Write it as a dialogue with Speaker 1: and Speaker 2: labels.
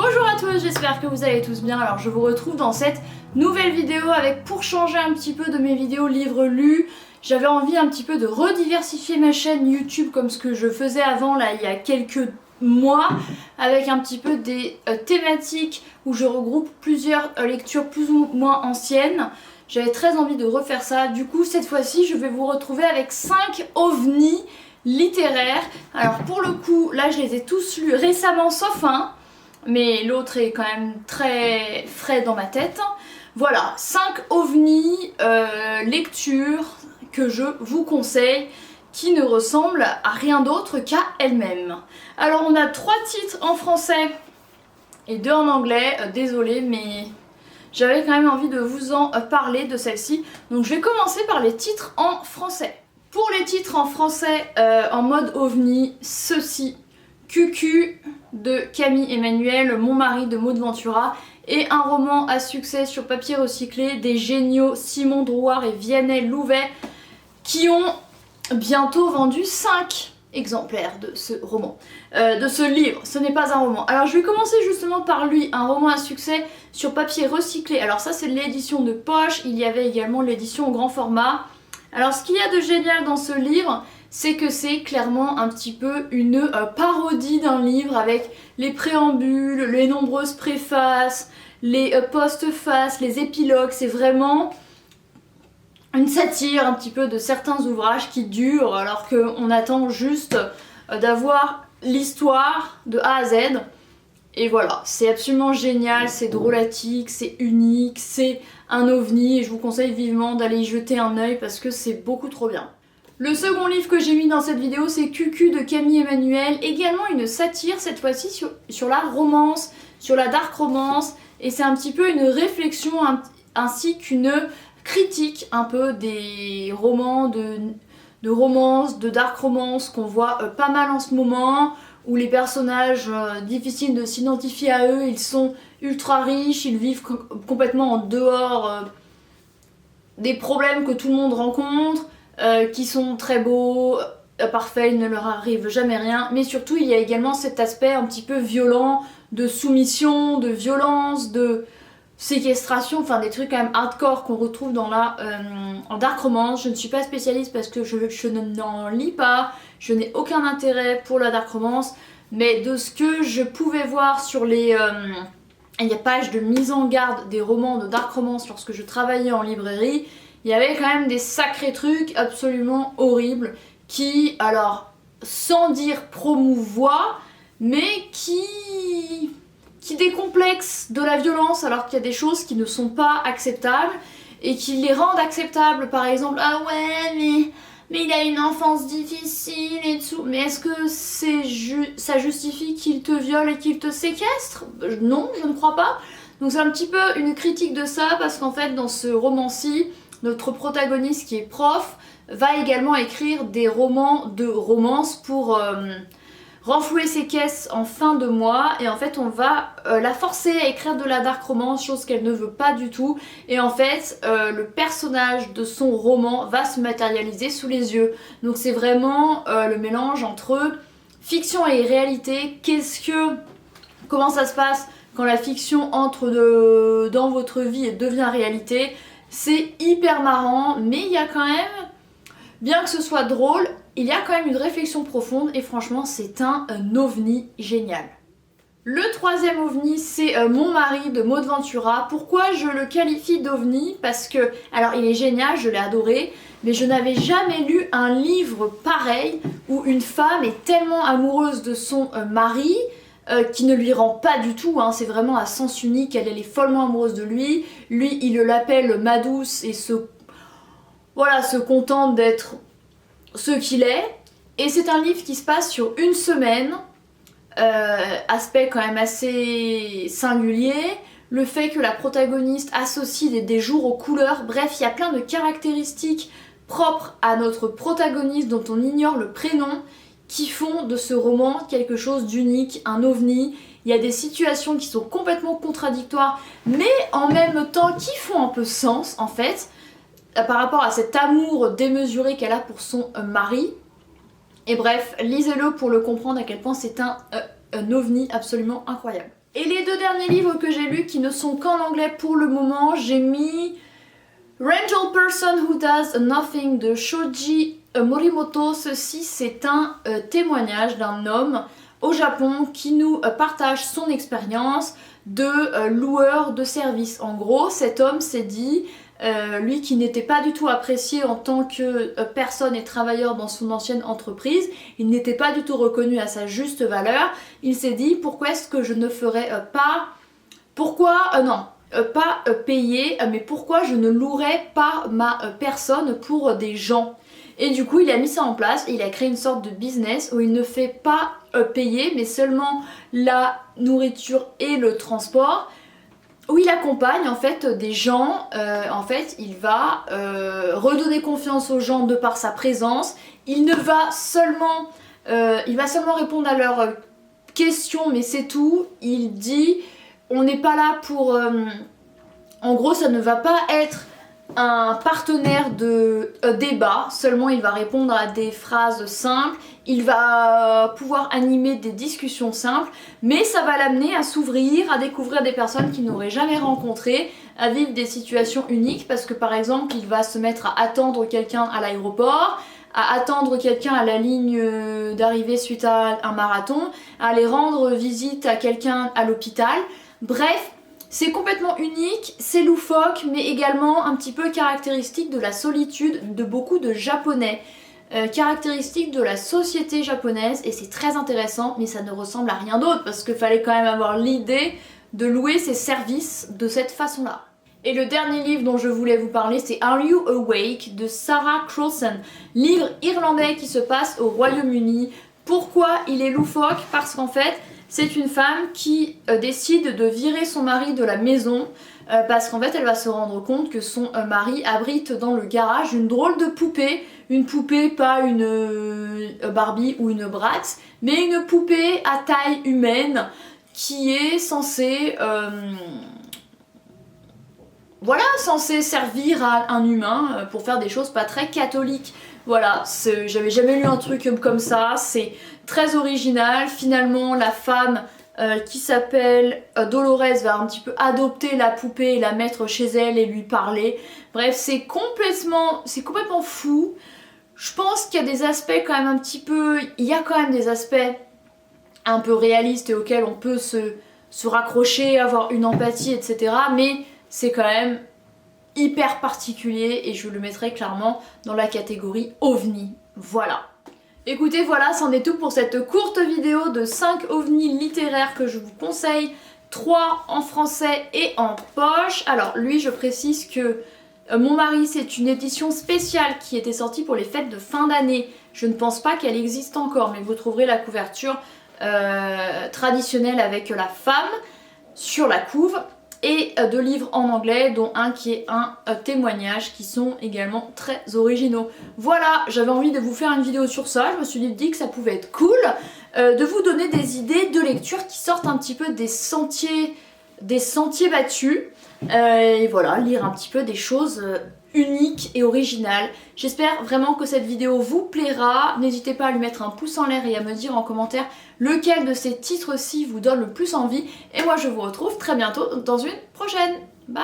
Speaker 1: Bonjour à tous, j'espère que vous allez tous bien. Alors je vous retrouve dans cette nouvelle vidéo avec, pour changer un petit peu de mes vidéos livres lus, j'avais envie un petit peu de rediversifier ma chaîne YouTube comme ce que je faisais avant là il y a quelques mois, avec un petit peu des thématiques où je regroupe plusieurs lectures plus ou moins anciennes. J'avais très envie de refaire ça. Du coup cette fois-ci je vais vous retrouver avec 5 ovnis littéraires. Alors pour le coup là je les ai tous lus récemment sauf un, mais l'autre est quand même très frais dans ma tête. Voilà, 5 ovnis lectures que je vous conseille, qui ne ressemblent à rien d'autre qu'à elles-mêmes. Alors on a 3 titres en français et 2 en anglais, désolée mais j'avais quand même envie de vous en parler de celle-ci. Donc je vais commencer par les titres en français. Pour les titres en français en mode ovni, ceci: Cucu de Camille Emmanuel, Mon mari de Maud Ventura, et un roman à succès sur papier recyclé des géniaux Simon Drouard et Vianney Louvet, qui ont bientôt vendu 5 exemplaires de ce roman, de ce livre. Ce n'est pas un roman. Alors je vais commencer justement par lui, un roman à succès sur papier recyclé. Alors ça c'est l'édition de poche, il y avait également l'édition au grand format. Alors ce qu'il y a de génial dans ce livre, c'est que c'est clairement un petit peu une parodie d'un livre, avec les préambules, les nombreuses préfaces, les postfaces, les épilogues. C'est vraiment une satire un petit peu de certains ouvrages qui durent alors qu'on attend juste d'avoir l'histoire de A à Z. Et voilà, c'est absolument génial, c'est drôlatique, c'est unique, c'est un ovni et je vous conseille vivement d'aller y jeter un œil parce que c'est beaucoup trop bien. Le second livre que j'ai mis dans cette vidéo, c'est Cucu de Camille Emmanuel, également une satire cette fois-ci sur la romance, sur la dark romance, et c'est un petit peu une réflexion ainsi qu'une critique un peu des romans de romance, de dark romance qu'on voit pas mal en ce moment, où les personnages, difficiles de s'identifier à eux, ils sont ultra riches, ils vivent complètement en dehors des problèmes que tout le monde rencontre, qui sont très beaux, parfaits, il ne leur arrive jamais rien, mais surtout il y a également cet aspect un petit peu violent, de soumission, de violence, de séquestration, enfin des trucs quand même hardcore qu'on retrouve dans en dark romance. Je ne suis pas spécialiste parce que je n'en lis pas, je n'ai aucun intérêt pour la dark romance, mais de ce que je pouvais voir sur les pages de mise en garde des romans de dark romance lorsque je travaillais en librairie, il y avait quand même des sacrés trucs absolument horribles qui, alors, sans dire promouvoient, mais qui décomplexent de la violence alors qu'il y a des choses qui ne sont pas acceptables et qui les rendent acceptables. Par exemple, ah ouais mais il a une enfance difficile et tout. Mais est-ce que ça justifie qu'il te viole et qu'il te séquestre? Non, je ne crois pas. Donc c'est un petit peu une critique de ça, parce qu'en fait dans ce roman-ci, notre protagoniste qui est prof va également écrire des romans de romance pour renflouer ses caisses en fin de mois, et en fait on va la forcer à écrire de la dark romance, chose qu'elle ne veut pas du tout, et en fait le personnage de son roman va se matérialiser sous les yeux. Donc c'est vraiment le mélange entre fiction et réalité. Comment ça se passe quand la fiction entre dans votre vie et devient réalité? C'est hyper marrant, mais il y a quand même, bien que ce soit drôle, il y a quand même une réflexion profonde, et franchement c'est un ovni génial. Le troisième ovni, c'est Mon mari de Maud Ventura. Pourquoi je le qualifie d'ovni? Parce que, alors il est génial, je l'ai adoré, mais je n'avais jamais lu un livre pareil où une femme est tellement amoureuse de son mari, qui ne lui rend pas du tout, hein, c'est vraiment à sens unique, elle est follement amoureuse de lui, il l'appelle ma douce et se contente d'être ce qu'il est, et c'est un livre qui se passe sur une semaine, aspect quand même assez singulier, le fait que la protagoniste associe des jours aux couleurs, bref il y a plein de caractéristiques propres à notre protagoniste dont on ignore le prénom, qui font de ce roman quelque chose d'unique, un ovni. Il y a des situations qui sont complètement contradictoires, mais en même temps qui font un peu sens en fait, par rapport à cet amour démesuré qu'elle a pour son mari. Et bref, lisez-le pour le comprendre à quel point c'est un ovni absolument incroyable. Et les deux derniers livres que j'ai lus qui ne sont qu'en anglais pour le moment, j'ai mis Rangel Person Who Does Nothing de Shoji Morimoto. Ceci c'est un témoignage d'un homme au Japon qui nous partage son expérience de loueur de service. En gros, cet homme s'est dit, lui qui n'était pas du tout apprécié en tant que personne et travailleur dans son ancienne entreprise, il n'était pas du tout reconnu à sa juste valeur, il s'est dit pourquoi est-ce que je ne ferais pas... pas payer, mais pourquoi je ne louerais pas ma personne pour des gens. Et du coup il a mis ça en place et il a créé une sorte de business où il ne fait pas payer mais seulement la nourriture et le transport, où il accompagne en fait des gens, en fait il va redonner confiance aux gens de par sa présence, il va seulement répondre à leurs questions mais c'est tout, il dit on n'est pas là pour... en gros ça ne va pas être un partenaire de débat, seulement il va répondre à des phrases simples, il va pouvoir animer des discussions simples, mais ça va l'amener à s'ouvrir, à découvrir des personnes qu'il n'aurait jamais rencontrées, à vivre des situations uniques, parce que par exemple il va se mettre à attendre quelqu'un à l'aéroport, à attendre quelqu'un à la ligne d'arrivée suite à un marathon, à aller rendre visite à quelqu'un à l'hôpital, bref. C'est complètement unique, c'est loufoque, mais également un petit peu caractéristique de la solitude de beaucoup de Japonais. Caractéristique de la société japonaise, et c'est très intéressant, mais ça ne ressemble à rien d'autre, parce qu'il fallait quand même avoir l'idée de louer ses services de cette façon-là. Et le dernier livre dont je voulais vous parler, c'est Are You Awake de Sarah Crowson, livre irlandais qui se passe au Royaume-Uni. Pourquoi il est loufoque? Parce qu'en fait, c'est une femme qui décide de virer son mari de la maison parce qu'en fait elle va se rendre compte que son mari abrite dans le garage une drôle de poupée. Une poupée, pas une Barbie ou une Bratz, mais une poupée à taille humaine qui est censée... voilà, censée servir à un humain pour faire des choses pas très catholiques. Voilà, j'avais jamais lu un truc comme ça, c'est très original. Finalement, la femme qui s'appelle Dolores va un petit peu adopter la poupée et la mettre chez elle et lui parler. Bref, c'est complètement fou. Je pense qu'il y a des aspects quand même un petit peu... Il y a quand même des aspects un peu réalistes et auxquels on peut se raccrocher, avoir une empathie, etc. Mais c'est quand même hyper particulier et je le mettrai clairement dans la catégorie OVNI. Voilà. Écoutez, voilà, c'en est tout pour cette courte vidéo de 5 ovnis littéraires que je vous conseille. 3 en français et en poche. Alors lui, je précise que Mon mari, c'est une édition spéciale qui était sortie pour les fêtes de fin d'année. Je ne pense pas qu'elle existe encore, mais vous trouverez la couverture traditionnelle avec la femme sur la couve. Et 2 livres en anglais, dont un qui est un témoignage, qui sont également très originaux. Voilà, j'avais envie de vous faire une vidéo sur ça, je me suis dit que ça pouvait être cool, de vous donner des idées de lecture qui sortent un petit peu des sentiers battus, et voilà, lire un petit peu des choses uniques et originales. J'espère vraiment que cette vidéo vous plaira, n'hésitez pas à lui mettre un pouce en l'air et à me dire en commentaire lequel de ces titres-ci vous donne le plus envie. Et moi je vous retrouve très bientôt dans une prochaine. Bye!